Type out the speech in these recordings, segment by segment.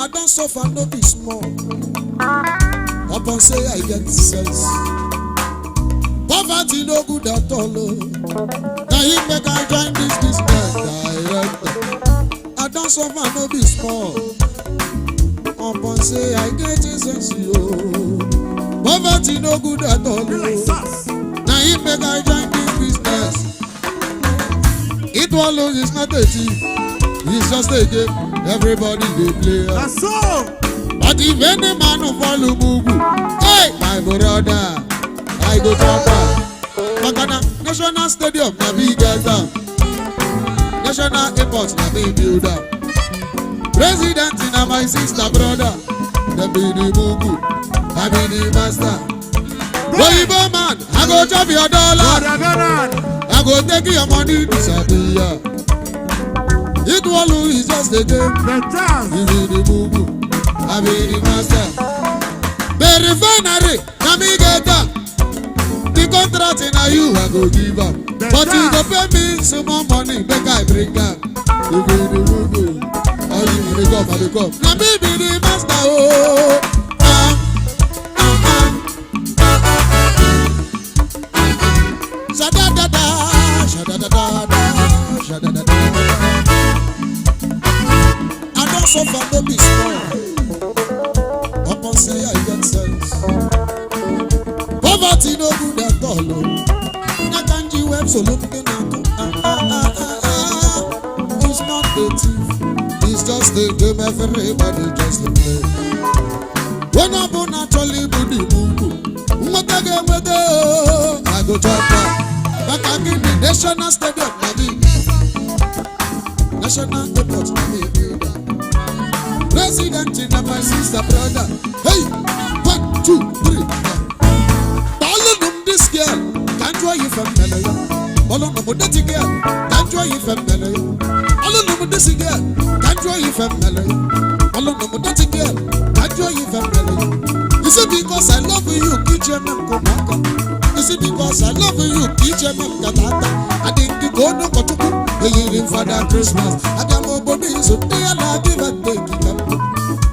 I don't suffer, no be small. Upon say I get sense. Poverty no good at all. Now you make I join this business direct. I don't suffer, no be small. Upon say I get sense, yo. Poverty no good at all. Now you make I join this business. It alone is not a thief. It's just a game. Everybody they play. That's all. But if any man who follow Mugu, hey, my brother, I go proper. Makana National Stadium na big gaza. National Airport na big builder. President na my sister brother. Them be the Mugu, I be the master. Boyibo man, I go chop your dollar. I go take your money disappear. It all is just a game. You be the Mugu, I be the master. The refinery, na me get that. The contract in you, I go give up. But you go pay me some more money, make I bring up. You be the Mugu, all you be the come, I come. Na me be the master, oh. Shadadada, shadadada, shadadada. I don't suffer, no be small. Upon say I get sense. Poverty no good at all. Na kanji web so looking at. It's not the thief. It's just the game. Everybody just the play. When I'm born naturally, booty mugu. What I get with I go chop up. Back again the National Stadium, maybe. National Airport, maybe. President in my sister brother. Hey, 1, 2, 3. Follow this girl. Can't draw you from Melaya. Follow no dirty girl. Can't draw you from Melaya. Follow no this girl. Can't draw you from Melaya. Follow no dirty girl. Can't draw you from Melaya. Is it because I love you, teach your man Komaka? Is it because I love you, teach your man Katata? I think you go no Kotuku, the year for that Christmas. I got more bodies, so they are not even taking up.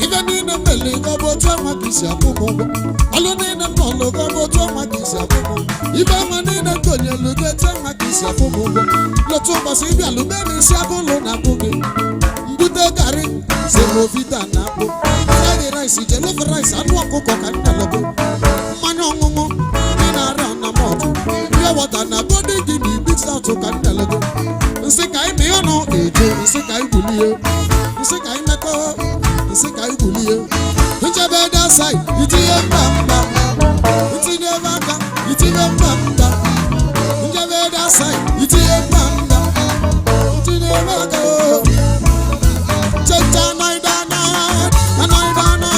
Even in the belly, go to my kiss, a pomo. Alone in the polo, go to my kiss, a pomo. If I'm in the Konya, look at my kiss, a pomo. Lotoba Sibia, Lumeni, Sabolo, Napogi. Buddha Gari, Semovita, Napo. Rice, jollof rice, and walk cook and tell Manongo, and I run a motor. You want an body, give me big out to Cantelago. Sick I may know, sick I will you. Sick I metal, sick I will you. Which a better side, it's a bamba. It's in a bamba, it's in a bamba. Which a better side, it's a bamba. It's in a bamba. Check my dana, and I dana.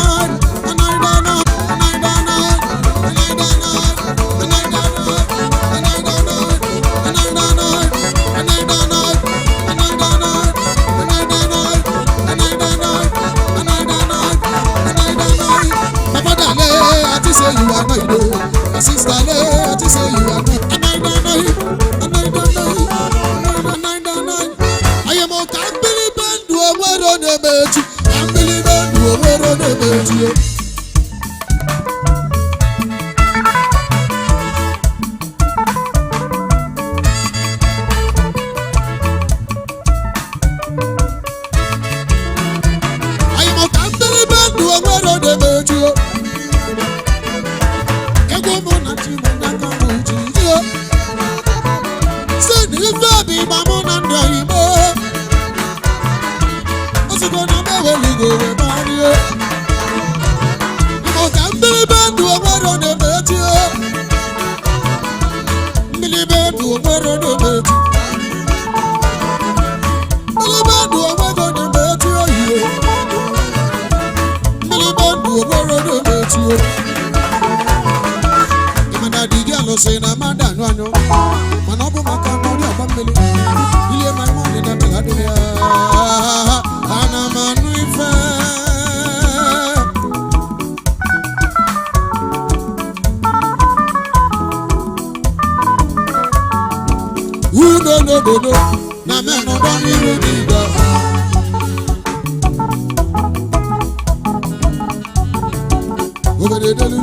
edelu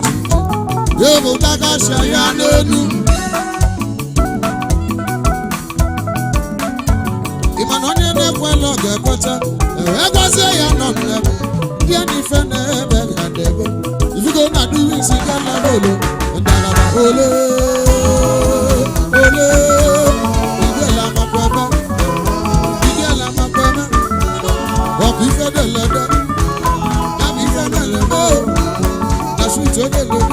Yevo takasha ya nenu Imanonye nekwelo gekota Egwaze ya nonne Dia ni fene ebe gadego If you go na do it sikana bolo Ndalaba ole Ole Igela makweme Igela makweme Wakife de lede Nabife de lede Nasucho de lede